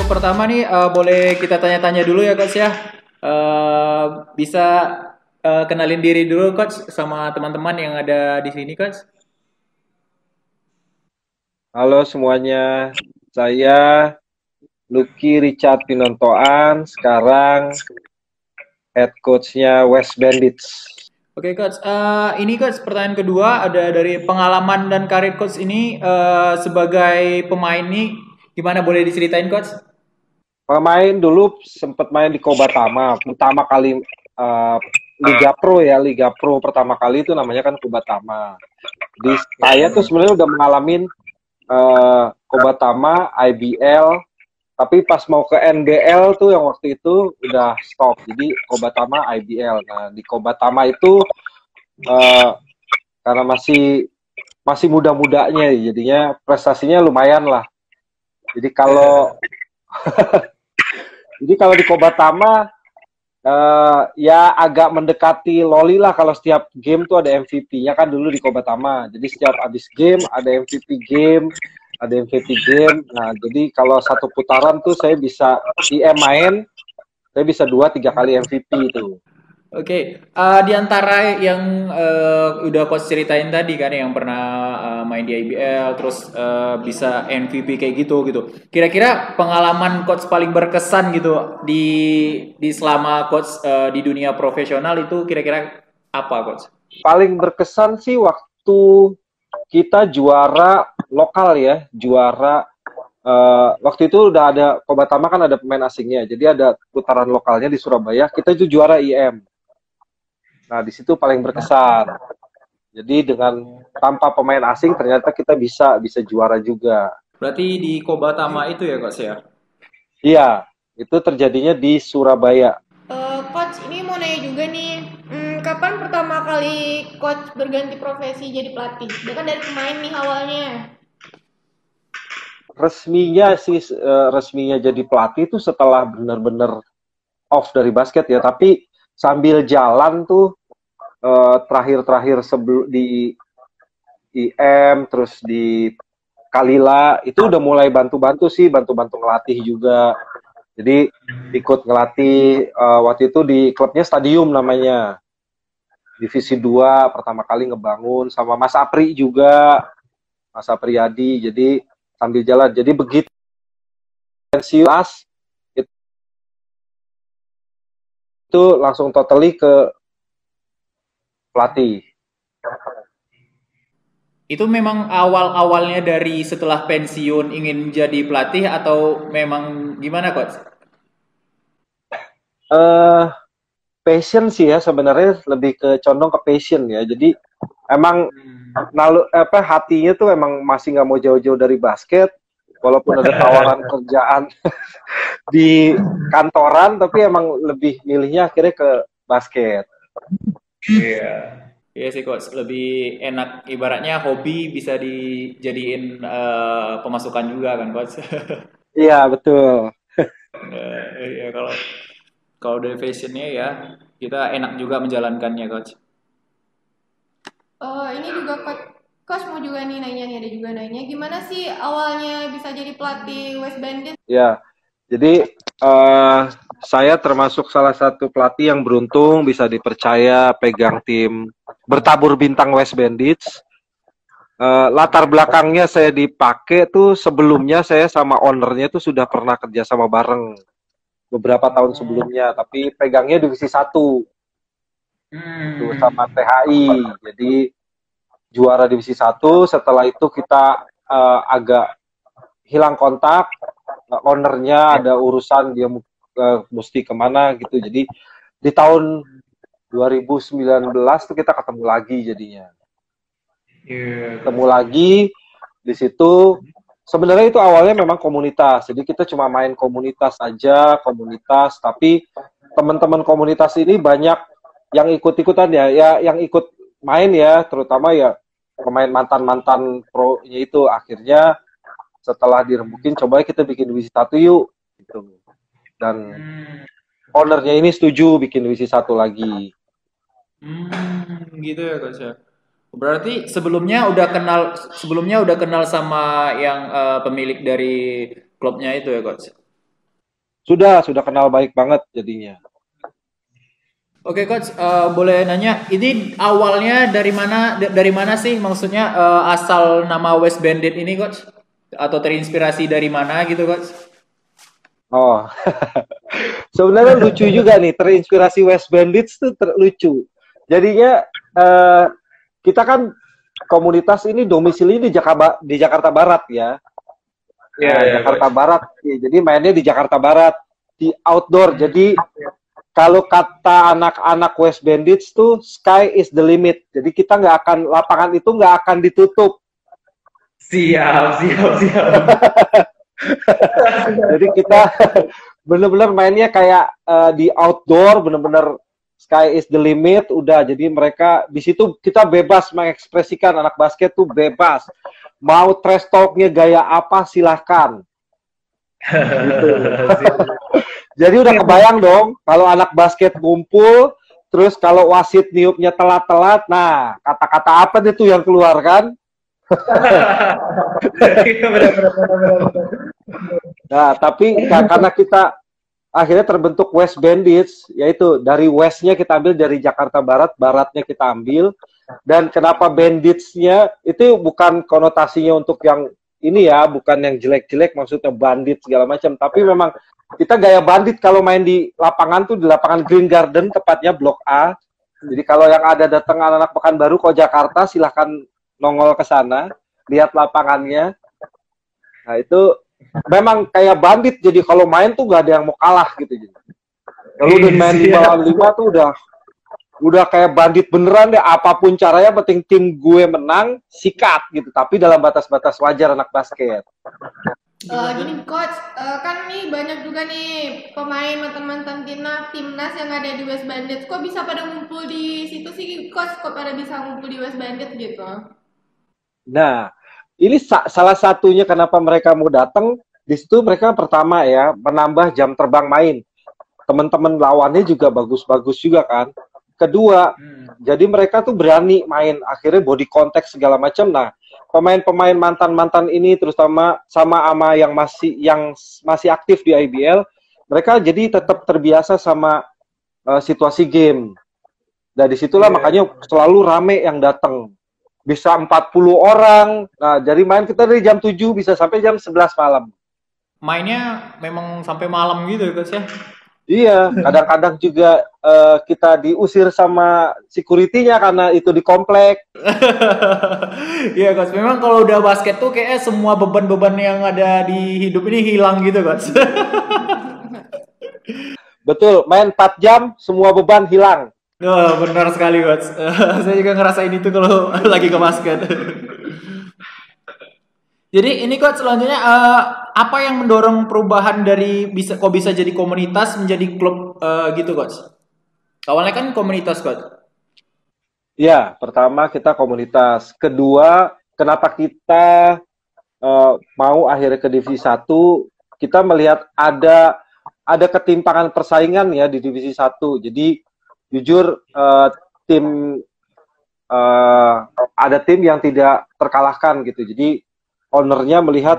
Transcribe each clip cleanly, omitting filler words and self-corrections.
pertama nih boleh kita tanya-tanya dulu ya coach ya. Eh, bisa kenalin diri dulu coach sama teman-teman yang ada di sini coach. Halo semuanya, saya Lucky Richard Pinontoan, sekarang head coach-nya West Bandits. Oke coach, ini coach pertanyaan kedua ada dari pengalaman dan karir coach ini sebagai pemain nih gimana boleh diceritain coach? Pemain dulu sempat main di Kobatama, pertama kali Liga Pro ya, Liga Pro pertama kali itu namanya kan Kobatama. Di saya tuh sebenarnya udah mengalamin Kobatama, IBL, tapi pas mau ke NBL tuh yang waktu itu udah stop. Jadi Kobatama, IBL. Nah di Kobatama itu uh, karena masih masih muda-mudanya, jadinya prestasinya lumayan lah. Jadi kalau di Kobatama ya agak mendekati Loli lah, kalau setiap game tuh ada MVP-nya kan dulu di Kobatama. Jadi setiap habis game ada MVP game, ada MVP game. Nah, jadi kalau satu putaran tuh saya bisa IM main, saya bisa 2-3 kali MVP itu. Oke, di antara yang udah coach ceritain tadi kan yang pernah main di IBL terus bisa MVP kayak gitu. Kira-kira pengalaman coach paling berkesan gitu di selama coach di dunia profesional itu kira-kira apa coach? Paling berkesan sih waktu kita juara lokal ya, juara waktu itu udah ada Kobatama kan ada pemain asingnya, jadi ada putaran lokalnya di Surabaya, kita itu juara IM. Nah, di situ paling berkesan. Jadi dengan tanpa pemain asing ternyata kita bisa juara juga. Berarti di Kobatama itu ya coach ya? Iya, itu terjadinya di Surabaya. Coach, ini mau nanya juga nih, kapan pertama kali coach berganti profesi jadi pelatih? Dia kan dari pemain nih awalnya. Resminya jadi pelatih itu setelah benar-benar off dari basket ya, tapi sambil jalan tuh terakhir-terakhir sebelum di IM terus di Kalila itu udah mulai bantu-bantu sih, bantu-bantu ngelatih juga. Jadi ikut ngelatih waktu itu di klubnya Stadium namanya. Divisi 2 pertama kali ngebangun sama Mas Apri juga, Mas Apriyadi. Jadi sambil jalan. Jadi begitu pensiun itu langsung totally ke pelatih. Itu memang awal-awalnya dari setelah pensiun ingin jadi pelatih atau memang gimana coach? Eh Passion sih ya, sebenarnya lebih ke condong ke passion ya. Jadi emang hatinya tuh emang masih nggak mau jauh-jauh dari basket, walaupun ada tawaran kerjaan di kantoran, tapi emang lebih milihnya akhirnya ke basket. Iya. Iya sih coach, lebih enak ibaratnya hobi bisa dijadiin pemasukan juga kan coach. Iya betul. Ya kalau kalau dari fashionnya ya kita enak juga menjalankannya coach. Ini juga coach mau juga nih nanya nih, ada juga nanya, gimana sih awalnya bisa jadi pelatih West Bandit? Ya, jadi saya termasuk salah satu pelatih yang beruntung bisa dipercaya pegang tim bertabur bintang West Bandits. Latar belakangnya saya dipakai tuh sebelumnya saya sama ownernya tuh sudah pernah kerja sama bareng beberapa tahun sebelumnya, tapi pegangnya divisi 1 tuh sama THI. Jadi juara divisi 1, setelah itu kita agak hilang kontak, ownernya ada urusan dia mesti kemana gitu. Jadi di tahun 2019 tuh kita ketemu lagi jadinya. Ketemu lagi di situ. Sebenarnya itu awalnya memang komunitas. Jadi kita cuma main komunitas aja, komunitas, tapi teman-teman komunitas ini banyak yang ikut-ikutan ya, yang ikut main ya, terutama ya pemain mantan-mantan pro-nya itu. Akhirnya setelah dirembukin, coba kita bikin divisi 1 yuk gitu. Dan ownernya ini setuju bikin divisi 1 lagi. Gitu ya coach ya. Berarti sebelumnya udah kenal sama yang pemilik dari klubnya itu ya coach. Sudah kenal baik banget jadinya. Oke coach, boleh nanya, ini awalnya dari mana sih? Maksudnya asal nama West Bandit ini coach? Atau terinspirasi dari mana gitu coach? Oh, sebenarnya lucu juga nih, terinspirasi West Bandits tuh lucu. Jadinya kita kan komunitas ini domisili di Jakarta Barat ya. Jakarta Barat. Jadi mainnya di Jakarta Barat, di outdoor. Jadi kalau kata anak-anak West Bandits tuh sky is the limit. Jadi kita lapangan itu nggak akan ditutup. Siap. Jadi kita bener-bener mainnya kayak di outdoor, bener-bener sky is the limit. Udah, jadi mereka di situ kita bebas mengekspresikan, anak basket tuh bebas. Mau trash talknya gaya apa silahkan. Gitu. Jadi udah kebayang dong kalau anak basket ngumpul, terus kalau wasit niupnya telat-telat, nah kata-kata apa itu yang keluar kan? Nah, tapi karena kita akhirnya terbentuk West Bandits, yaitu dari Westnya kita ambil dari Jakarta Barat, Baratnya kita ambil, dan kenapa Bandits-nya itu bukan konotasinya untuk yang ini ya, bukan yang jelek-jelek, maksudnya bandit segala macam, tapi memang kita gaya bandit kalau main di lapangan tuh di lapangan Green Garden, tepatnya Blok A. Jadi kalau yang ada datang anak-anak Pekanbaru ke Jakarta, silahkan nongol ke sana, lihat lapangannya. Nah itu memang kayak bandit, jadi kalau main tuh gak ada yang mau kalah gitu. Kalau udah main 5-5 tuh udah kayak bandit beneran deh, apapun caranya penting tim gue menang, sikat gitu, tapi dalam batas-batas wajar anak basket. Gini coach, kan nih banyak juga nih pemain mantan-mantan timnas yang ada di West Bandit. Kok bisa pada ngumpul di situ sih coach? Kok pada bisa ngumpul di West Bandit gitu? Nah, ini salah satunya kenapa mereka mau datang. Di situ mereka pertama ya menambah jam terbang main. Teman-teman lawannya juga bagus-bagus juga kan. Kedua, jadi mereka tuh berani main. Akhirnya body contact segala macam. Nah, pemain-pemain mantan-mantan ini terutama sama yang masih aktif di IBL, mereka jadi tetap terbiasa sama situasi game. Dan disitulah makanya selalu rame yang datang. Bisa 40 orang. Nah, dari main kita dari jam 7 bisa sampai jam 11 malam. Mainnya memang sampai malam gitu ya, ya? Iya, kadang-kadang juga kita diusir sama security-nya karena itu di komplek. Iya, Coach. Memang kalau udah basket tuh kayaknya semua beban-beban yang ada di hidup ini hilang gitu, Coach. Betul, main 4 jam, semua beban hilang. Oh, benar sekali, Coach. Saya juga ngerasain itu kalau lagi ke basket. Jadi ini Coach, selanjutnya apa yang mendorong perubahan dari kok bisa jadi komunitas menjadi klub gitu Coach? Awalnya kan komunitas Coach. Ya, pertama kita komunitas. Kedua, kenapa kita mau akhirnya ke divisi 1? Kita melihat ada ketimpangan persaingan ya di divisi 1. Jadi jujur ada tim yang tidak terkalahkan gitu. Jadi ownernya melihat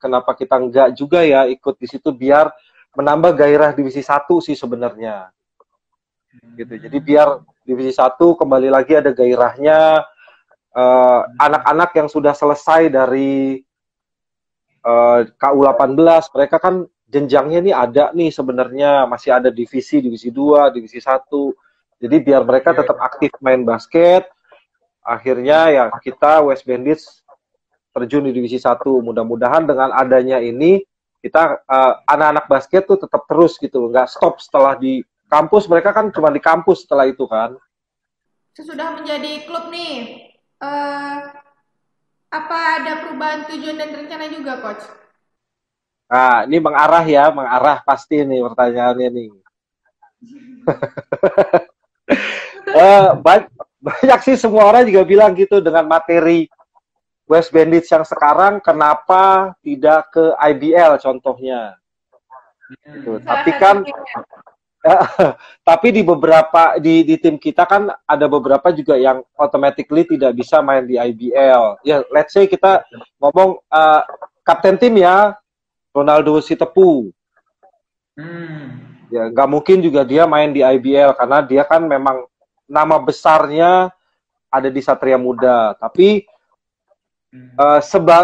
kenapa kita enggak juga ya ikut di situ biar menambah gairah divisi 1 sih sebenarnya. Gitu. Jadi biar divisi 1 kembali lagi ada gairahnya, anak-anak yang sudah selesai dari KU18 mereka kan jenjangnya nih ada nih sebenarnya, masih ada divisi 2, divisi 1. Jadi biar mereka tetap aktif main basket. Akhirnya ya kita West Bandits terjun di divisi 1. Mudah-mudahan dengan adanya ini kita anak-anak basket tuh tetap terus gitu, nggak stop setelah di kampus. Mereka kan cuma di kampus setelah itu kan. Sesudah menjadi klub nih, apa ada perubahan tujuan dan rencana juga Coach? Nah, ini mengarah pasti nih pertanyaannya nih. Banyak sih, semua orang juga bilang gitu dengan materi West Bandits yang sekarang, kenapa tidak ke IBL contohnya? Gitu. Tapi kan, tapi di beberapa di tim kita kan ada beberapa juga yang automatically tidak bisa main di IBL. Ya, let's say kita ngomong kapten tim ya, Ronaldo Sitepu. Hmm. Ya, nggak mungkin juga dia main di IBL karena dia kan memang nama besarnya ada di Satria Muda. Tapi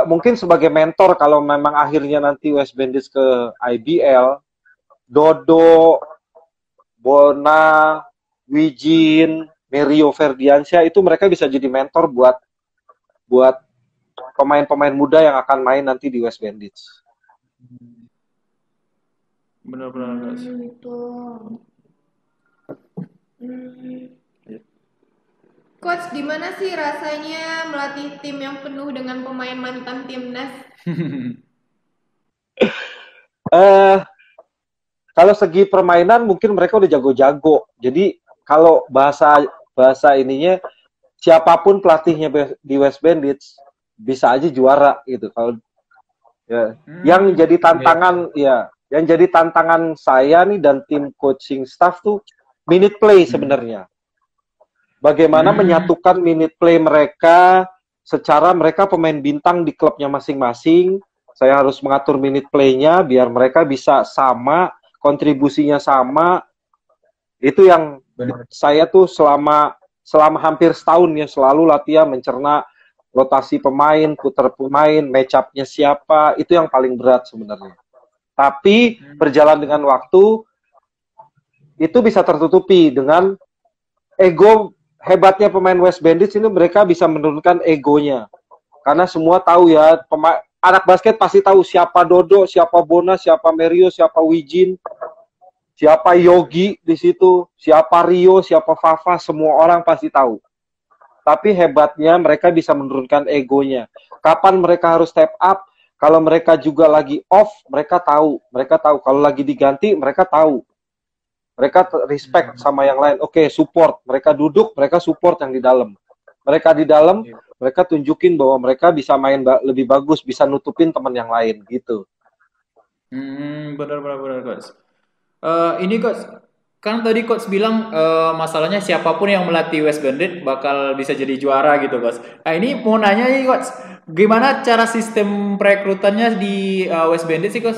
mungkin sebagai mentor kalau memang akhirnya nanti West Bandits ke IBL, Dodo, Bona, Wijin, Merio Ferdiansyah itu mereka bisa jadi mentor buat buat pemain-pemain muda yang akan main nanti di West Bandits. Benar-benar guys. Gitu. Hmm. Coach, gimana sih rasanya melatih tim yang penuh dengan pemain mantan timnas? Kalau segi permainan mungkin mereka udah jago-jago. Jadi kalau bahasa bahasa ininya siapapun pelatihnya di West Bandits bisa aja juara gitu. Kalau ya, yang jadi tantangan yang jadi tantangan saya nih dan tim coaching staff tuh minute play sebenarnya. Bagaimana menyatukan minute play mereka secara mereka pemain bintang di klubnya masing-masing. Saya harus mengatur minute play-nya biar mereka bisa sama, kontribusinya sama. Itu yang saya tuh selama hampir setahun ya selalu latihan mencerna rotasi pemain, putar pemain, match up-nya siapa, itu yang paling berat sebenarnya. Tapi berjalan dengan waktu itu bisa tertutupi dengan ego. Hebatnya pemain West Bandits ini mereka bisa menurunkan egonya. Karena semua tahu ya, anak basket pasti tahu siapa Dodo, siapa Bona, siapa Merio, siapa Wijin, siapa Yogi di situ, siapa Rio, siapa Fafa, semua orang pasti tahu. Tapi hebatnya mereka bisa menurunkan egonya. Kapan mereka harus step up? Kalau mereka juga lagi off, mereka tahu. Mereka tahu. Kalau lagi diganti, mereka tahu. Mereka respect sama yang lain. Oke, support. Mereka duduk, mereka support yang di dalam. Mereka di dalam, mereka tunjukin bahwa mereka bisa main lebih bagus, bisa nutupin teman yang lain gitu. Benar coach. Ini coach, kan tadi coach bilang masalahnya siapapun yang melatih West Bandit bakal bisa jadi juara gitu coach. Nah ini mau nanya nih coach, gimana cara sistem perekrutannya di West Bandit sih coach?